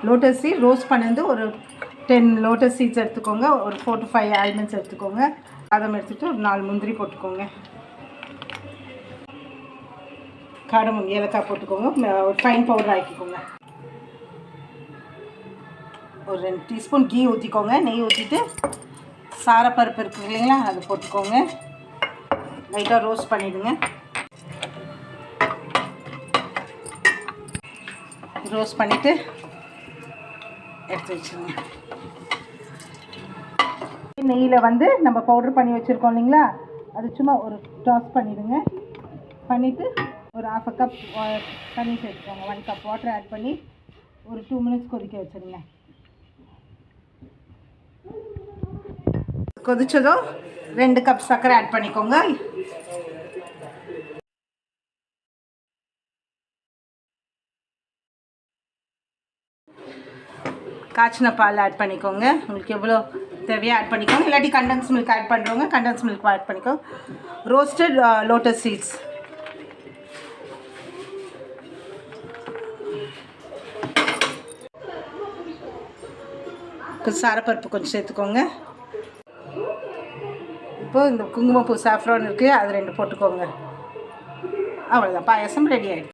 Lotus seat roast பண்ணது ஒரு 10 lotus seeds எடுத்துக்கோங்க. ஒரு 4 to 5 ஆல்மண்ட்ஸ் எடுத்துக்கோங்க. பாதாம் எடுத்துகிட்டு ஒரு 4 முந்திரி போட்டுக்கோங்க. காடமம் ஏலக்காய் போட்டுக்கோங்க. ஒரு ஃபைன் பவுடர் ஆக்கிக்கோங்க. ஒரு 2 டீஸ்பூன் கீ ஊற்றிக்கோங்க. நெய் ஊற்றிட்டு சாரப்பருப்பு இருக்குது இல்லைங்களா, அது போட்டுக்கோங்க. லைட்டாக ரோஸ்ட் பண்ணிவிடுங்க. ரோஸ்ட் பண்ணிவிட்டு எடுத்து வச்சுருங்க. நெய்யில் வந்து நம்ம பவுட்ரு பண்ணி வச்சுருக்கோம் இல்லைங்களா, அது சும்மா ஒரு டாஸ் பண்ணிவிடுங்க. பண்ணிவிட்டு ஒரு 1/2 கப் தண்ணி சேர்த்துக்கோங்க. 1 கப் வாட்டர் ஆட் பண்ணி ஒரு 2 மினிட்ஸ் கொதிக்க வச்சுருங்க. கொதிச்சதும் 2 கப் சர்க்கரை ஆட் பண்ணிக்கோங்க. காய்ச்சின பால் ஆட் பண்ணிக்கோங்க. உங்களுக்கு எவ்வளோ தேவையோ ஆட் பண்ணிக்கோங்க. இல்லாட்டி கண்டன்ஸ் மில்க் ஆட் பண்ணுறவங்க கண்டன்ஸ் மில்க் ஆட் பண்ணிக்கோங்க. ரோஸ்டட் லோட்டஸ் சீட்ஸ் சாரப்பருப்பு கொஞ்சம் சேர்த்துக்கோங்க. இப்போ இந்த குங்குமப்பூ சாஃப்ரான் இருக்குது, அது 2 போட்டுக்கோங்க. அவ்வளோதான், பாயாசம் ரெடி ஆகிடுது.